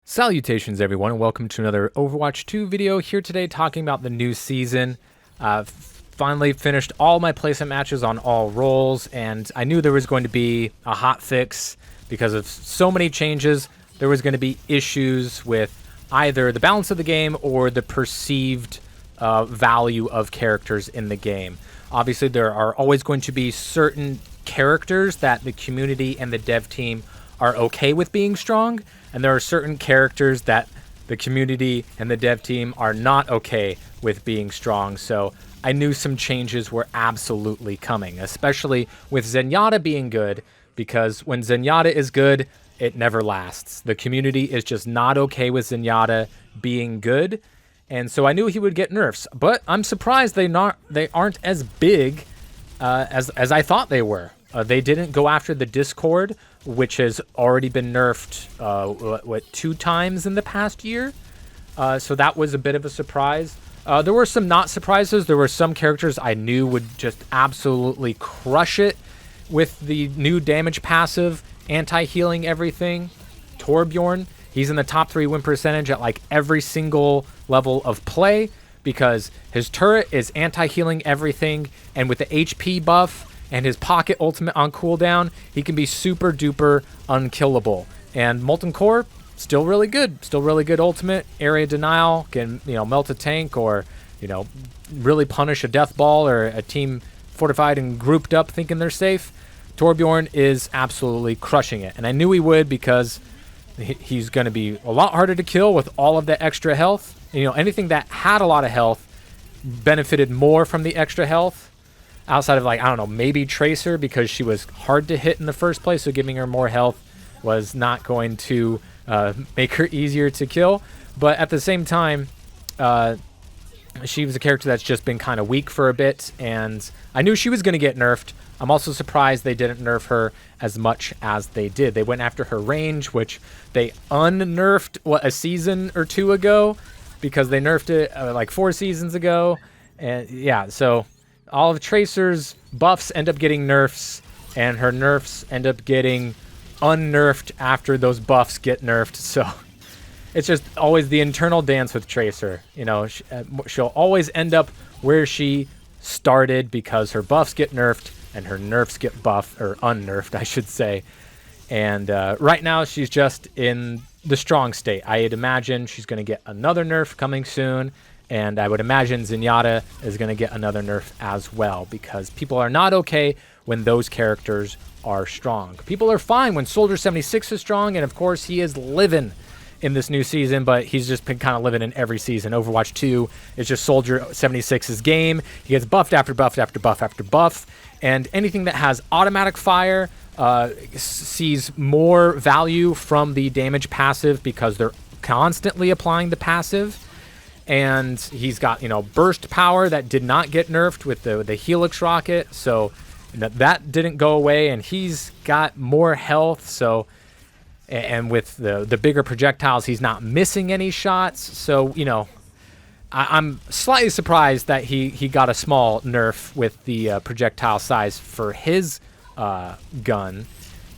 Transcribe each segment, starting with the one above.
Salutations everyone, and welcome to another Overwatch 2 video. Here today talking about the new season. Finally finished all my placement matches on all roles, and I knew there was going to be a hot fix because of so many changes. There was going to be issues with either the balance of the game or the perceived value of characters in the game. Obviously, there are always going to be certain characters that the community and the dev team are okay with being strong, and there are certain characters that the community and the dev team are not okay with being strong. So I knew some changes were absolutely coming, especially with Zenyatta being good, because when Zenyatta is good, it never lasts. The community is just not okay with Zenyatta being good, and so I knew he would get nerfs. But I'm surprised they aren't as big as I thought they were. They didn't go after the Discord, which has already been nerfed, 2 times in the past year. So that was a bit of a surprise. There were some not surprises. There were some characters I knew would just absolutely crush it with the new damage passive, anti-healing everything. Torbjorn, he's in the top 3 win percentage at like every single level of play because his turret is anti-healing everything, and with the HP buff and his pocket ultimate on cooldown, he can be super duper unkillable. And Molten Core, still really good ultimate. Area denial can, melt a tank or, really punish a death ball or a team fortified and grouped up thinking they're safe. Torbjorn is absolutely crushing it, and I knew he would because he's going to be a lot harder to kill with all of the extra health. Anything that had a lot of health benefited more from the extra health. Outside of, like, I don't know, maybe Tracer, because she was hard to hit in the first place, so giving her more health was not going to make her easier to kill. But at the same time, she was a character that's just been kind of weak for a bit, and I knew she was going to get nerfed. I'm also surprised they didn't nerf her as much as they did. They went after her range, which they unnerfed, a season or 2 ago, because they nerfed it like 4 seasons ago. And yeah, so all of Tracer's buffs end up getting nerfs, and her nerfs end up getting unnerfed after those buffs get nerfed. So it's just always the internal dance with Tracer. She'll always end up where she started because her buffs get nerfed and her nerfs get buffed, or unnerfed, I should say. And right now she's just in the strong state. I'd imagine she's going to get another nerf coming soon. And I would imagine Zenyatta is going to get another nerf as well, because people are not okay when those characters are strong. People are fine when Soldier 76 is strong, and of course he is living in this new season, but he's just been kind of living in every season. Overwatch 2 is just Soldier 76's game. He gets buffed after buff after buff after buff, and anything that has automatic fire sees more value from the damage passive because they're constantly applying the passive. And he's got, burst power that did not get nerfed with the Helix rocket. So that didn't go away, and he's got more health. So, and with the bigger projectiles, he's not missing any shots. So, I'm slightly surprised that he got a small nerf with the projectile size for his gun,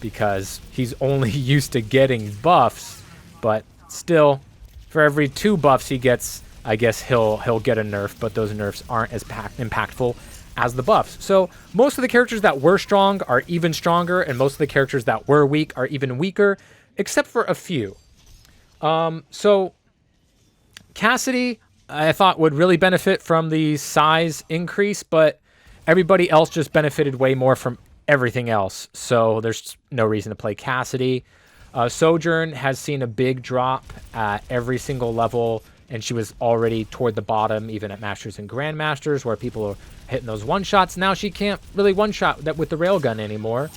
because he's only used to getting buffs. But still, for every 2 buffs he gets, I guess he'll get a nerf, but those nerfs aren't as impactful as the buffs. So most of the characters that were strong are even stronger, and most of the characters that were weak are even weaker, except for a few. So Cassidy, I thought, would really benefit from the size increase, but everybody else just benefited way more from everything else. So there's no reason to play Cassidy. Sojourn has seen a big drop at every single level, and she was already toward the bottom, even at Masters and Grandmasters, where people are hitting those one-shots. Now she can't really one-shot that with the railgun anymore,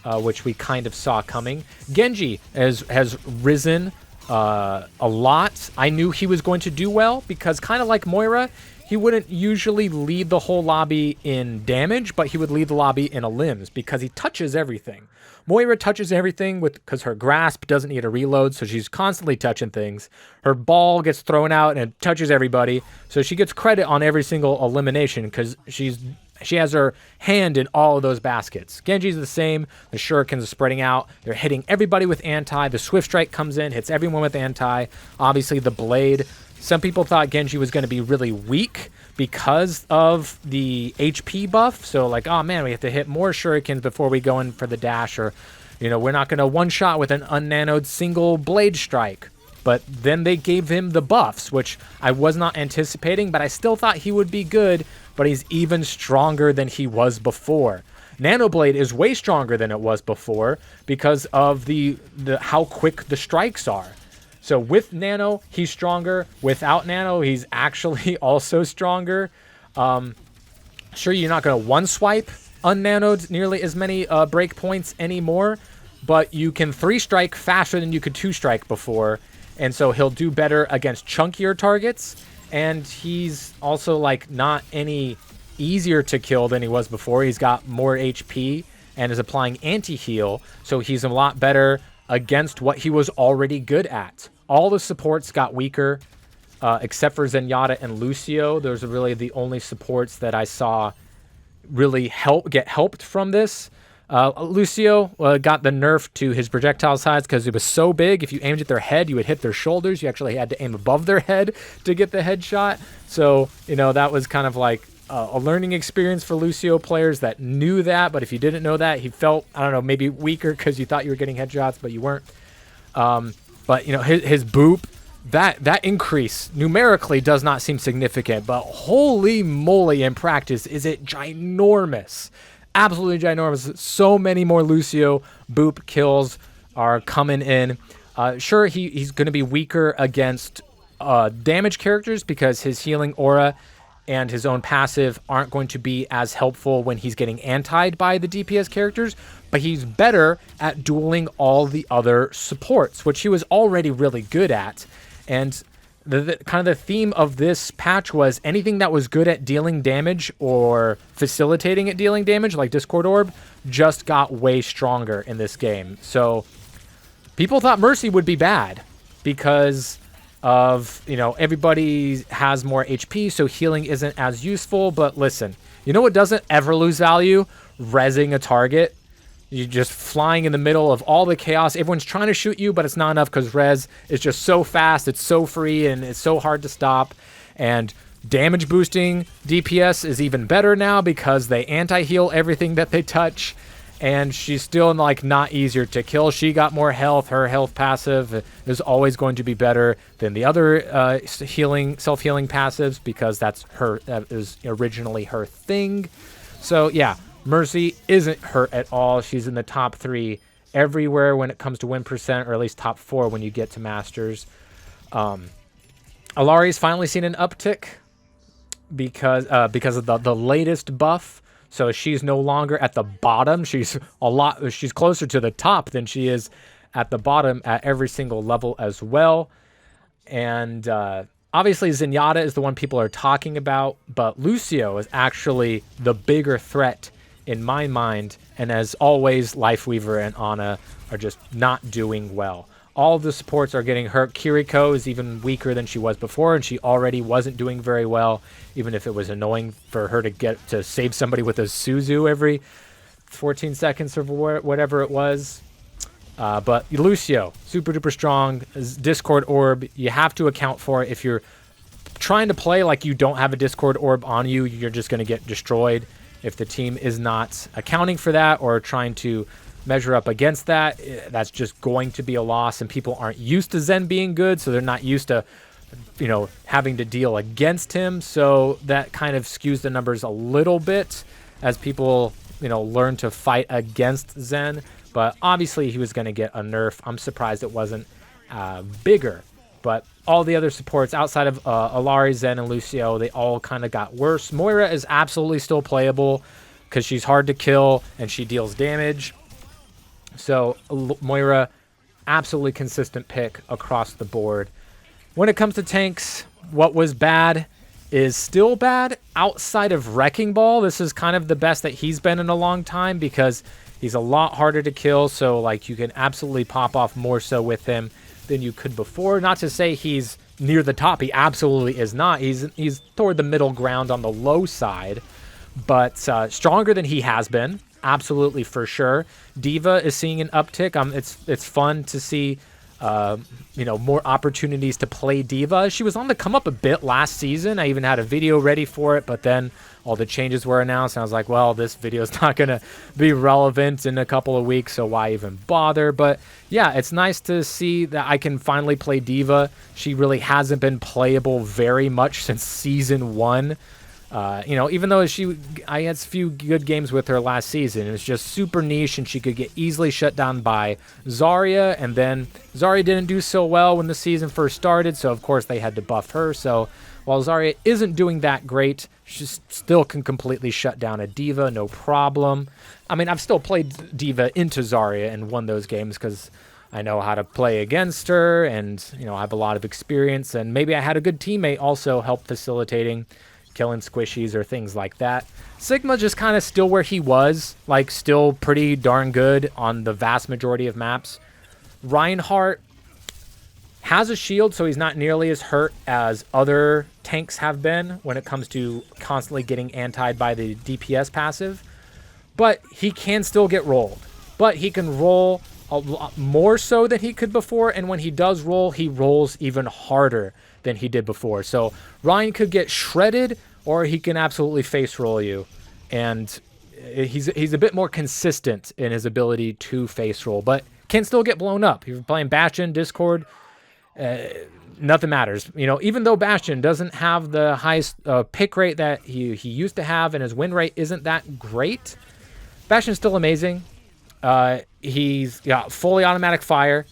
which we kind of saw coming. Genji has risen a lot. I knew he was going to do well because, kind of like Moira, he wouldn't usually lead the whole lobby in damage, but he would lead the lobby in limbs because he touches everything. Moira touches everything because her grasp doesn't need a reload, so she's constantly touching things. Her ball gets thrown out and touches everybody, so she gets credit on every single elimination because she's She has her hand in all of those baskets. Genji's the same. The shurikens are spreading out. They're hitting everybody with anti. The swift strike comes in, hits everyone with anti. Obviously, the blade. Some people thought Genji was going to be really weak because of the HP buff. So like, oh man, we have to hit more shurikens before we go in for the dash. Or, you know, we're not going to one-shot with an unnanoed single blade strike. But then they gave him the buffs, which I was not anticipating, but I still thought he would be good, but he's even stronger than he was before. Nanoblade is way stronger than it was before because of the how quick the strikes are. So with Nano, he's stronger. Without Nano, he's actually also stronger. Sure, you're not going to one-swipe unnanoed nearly as many break points anymore, but you can 3-strike faster than you could 2-strike before. And so he'll do better against chunkier targets. And he's also like not any easier to kill than he was before. He's got more HP and is applying anti-heal. So he's a lot better against what he was already good at. All the supports got weaker, except for Zenyatta and Lucio. Those are really the only supports that I saw really get helped from this. Lucio got the nerf to his projectile size because it was so big. If you aimed at their head, you would hit their shoulders. You actually had to aim above their head to get the headshot. So, you know, that was kind of like a learning experience for Lucio players that knew that. But if you didn't know that, he felt, I don't know, maybe weaker because you thought you were getting headshots, but you weren't. But, you know, his boop, that increase numerically does not seem significant. But holy moly, in practice, is it ginormous. Absolutely ginormous. So many more Lucio boop kills are coming in. Sure, he's going to be weaker against damage characters because his healing aura and his own passive aren't going to be as helpful when he's getting antied by the DPS characters, but he's better at dueling all the other supports, which he was already really good at. And the kind of the theme of this patch was anything that was good at dealing damage or facilitating it dealing damage, like Discord Orb, just got way stronger in this game. So people thought Mercy would be bad because of, you know, everybody has more HP, so healing isn't as useful. But listen, you know what doesn't ever lose value? Rezzing a target. You're just flying in the middle of all the chaos. Everyone's trying to shoot you, but it's not enough because res is just so fast, it's so free, and it's so hard to stop. And damage boosting DPS is even better now because they anti-heal everything that they touch. And she's still like not easier to kill. She got more health. Her health passive is always going to be better than the other self-healing passives because that is originally her thing. So yeah. Mercy isn't hurt at all. She's in the top 3 everywhere when it comes to win percent, or at least top 4 when you get to Masters. Alari's finally seen an uptick because of the latest buff. So she's no longer at the bottom. She's closer to the top than she is at the bottom at every single level as well. And obviously Zenyatta is the one people are talking about, but Lucio is actually the bigger threat in my mind, and as always, Lifeweaver and Ana are just not doing well. All the supports are getting hurt. Kiriko is even weaker than she was before, and she already wasn't doing very well, even if it was annoying for her to save somebody with a Suzu every 14 seconds or whatever it was. But Lucio, super duper strong. Discord Orb, you have to account for it. If you're trying to play like you don't have a Discord Orb on you, you're just going to get destroyed. If the team is not accounting for that or trying to measure up against that, that's just going to be a loss. And people aren't used to Zen being good, so they're not used to, you know, having to deal against him. So that kind of skews the numbers a little bit as people, you know, learn to fight against Zen. But obviously he was going to get a nerf. I'm surprised it wasn't bigger. But all the other supports outside of Alari, Zen, and Lucio, they all kind of got worse. Moira is absolutely still playable because she's hard to kill and she deals damage. So Moira, absolutely consistent pick across the board. When it comes to tanks, what was bad is still bad outside of Wrecking Ball. This is kind of the best that he's been in a long time because he's a lot harder to kill. So like you can absolutely pop off more so with him than you could before. Not to say he's near the top. He absolutely is not. He's toward the middle ground on the low side. but stronger than he has been. Absolutely, for sure. D.va is seeing an uptick. It's fun to see, more opportunities to play D.va. She was on the come up a bit last season. I even had a video ready for it, but then all the changes were announced, and I was like, well, this video is not going to be relevant in a couple of weeks, so why even bother? But yeah, it's nice to see that I can finally play D.va. She really hasn't been playable very much since Season 1. Even though I had a few good games with her last season, it was just super niche, and she could get easily shut down by Zarya, and then Zarya didn't do so well when the season first started, so of course they had to buff her. So while Zarya isn't doing that great, she still can completely shut down a D.va, no problem. I mean, I've still played D.va into Zarya and won those games because I know how to play against her, and I have a lot of experience, and maybe I had a good teammate also help facilitating killing squishies or things like that. Sigma just kind of still where he was, like still pretty darn good on the vast majority of maps. Reinhardt has a shield, so he's not nearly as hurt as other tanks have been when it comes to constantly getting antied by the DPS passive. But he can still get rolled. But he can roll a lot more so than he could before, and when he does roll, he rolls even harder than he did before. So Ryan could get shredded, or he can absolutely face roll you, and he's a bit more consistent in his ability to face roll, but can still get blown up. If you're playing Bastion, Discord, nothing matters. Even though Bastion doesn't have the highest pick rate that he used to have, and his win rate isn't that great, Bastion's still amazing. He's got fully automatic fire.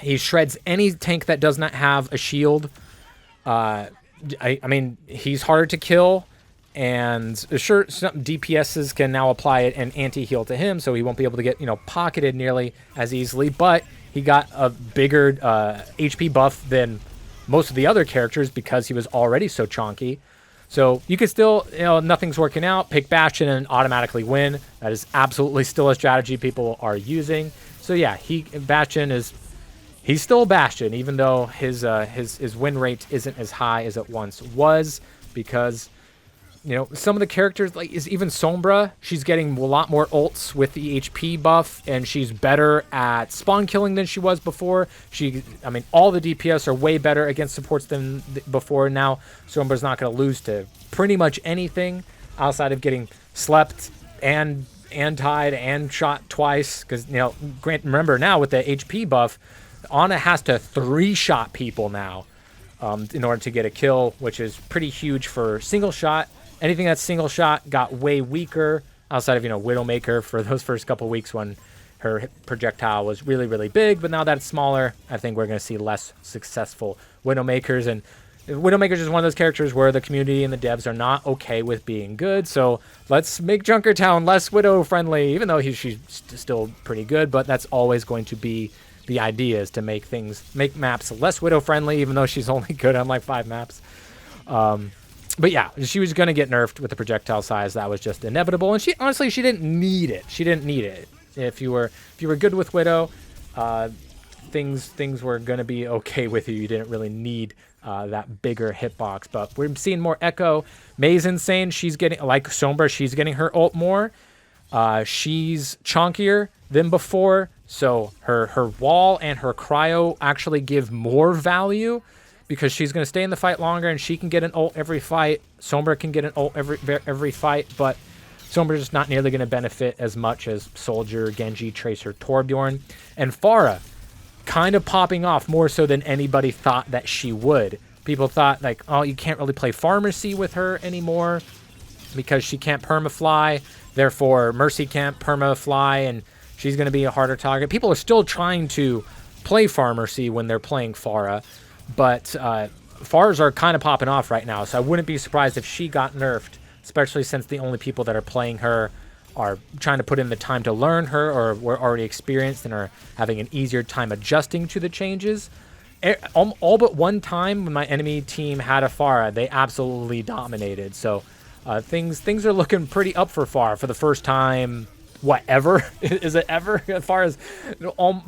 He shreds any tank that does not have a shield. I mean, he's harder to kill, and sure, some DPSs can now apply an anti-heal to him, so he won't be able to get, pocketed nearly as easily, but he got a bigger HP buff than most of the other characters because he was already so chonky. So you could still, nothing's working out, pick Bastion and automatically win. That is absolutely still a strategy people are using. So yeah, Bastion is... He's still a Bastion, even though his win rate isn't as high as it once was, because, some of the characters, like even Sombra, she's getting a lot more ults with the HP buff, and she's better at spawn killing than she was before. All the DPS are way better against supports than before. Now, Sombra's not going to lose to pretty much anything outside of getting slept and tied and shot twice, because, remember now with the HP buff, Ana has to 3-shot people now in order to get a kill, which is pretty huge for single shot. Anything that's single shot got way weaker outside of, Widowmaker for those first couple weeks when her projectile was really, really big. But now that it's smaller, I think we're going to see less successful Widowmakers. And Widowmakers is one of those characters where the community and the devs are not okay with being good. So let's make Junkertown less Widow-friendly, even though she's still pretty good. But that's always going to be the idea, is to make maps less Widow friendly, even though she's only good on like 5 maps. But yeah, she was going to get nerfed with the projectile size. That was just inevitable, and she didn't need it. If you were good with Widow, things were going to be okay with you. You didn't really need that bigger hitbox. But we're seeing more Echo. May's insane. She's getting, like Sombra, she's getting her ult more. She's chonkier than before. So her wall and her cryo actually give more value because she's going to stay in the fight longer, and she can get an ult every fight. Sombra can get an ult every fight, but Sombra's just not nearly going to benefit as much as Soldier, Genji, Tracer, Torbjorn. And Pharah kind of popping off more so than anybody thought that she would. People thought, like, oh, you can't really play Pharmacy with her anymore because she can't permafly. Therefore, Mercy can't permafly, and she's going to be a harder target. People are still trying to play Pharmacy when they're playing Pharah, but Pharahs are kind of popping off right now, so I wouldn't be surprised if she got nerfed, especially since the only people that are playing her are trying to put in the time to learn her, or were already experienced and are having an easier time adjusting to the changes. All but one time when my enemy team had a Pharah, they absolutely dominated. So things are looking pretty up for Pharah for the first time. Whatever is it ever? Pharah's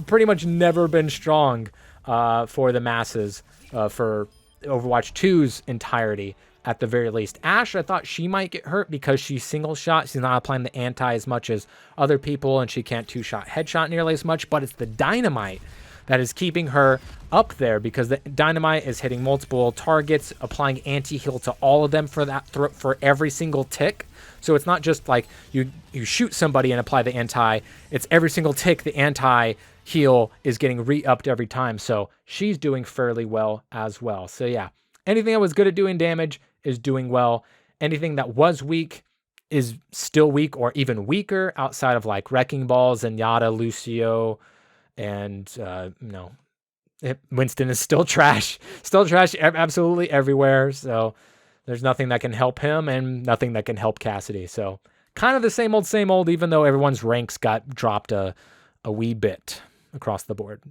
pretty much never been strong for the masses for Overwatch 2's entirety at the very least. Ashe, I thought she might get hurt because she's single shot. She's not applying the anti as much as other people, and she can't two-shot headshot nearly as much, but it's the Dynamite that is keeping her up there, because the Dynamite is hitting multiple targets, applying anti-heal to all of them for every single tick. So it's not just like you shoot somebody and apply the anti, it's every single tick the anti-heal is getting re-upped every time. So she's doing fairly well as well. So yeah, anything that was good at doing damage is doing well. Anything that was weak is still weak or even weaker, outside of like Wrecking Balls and Yada, Lucio, and no, Winston is still trash, absolutely everywhere. So there's nothing that can help him and nothing that can help Cassidy. So kind of the same old, even though everyone's ranks got dropped a wee bit across the board.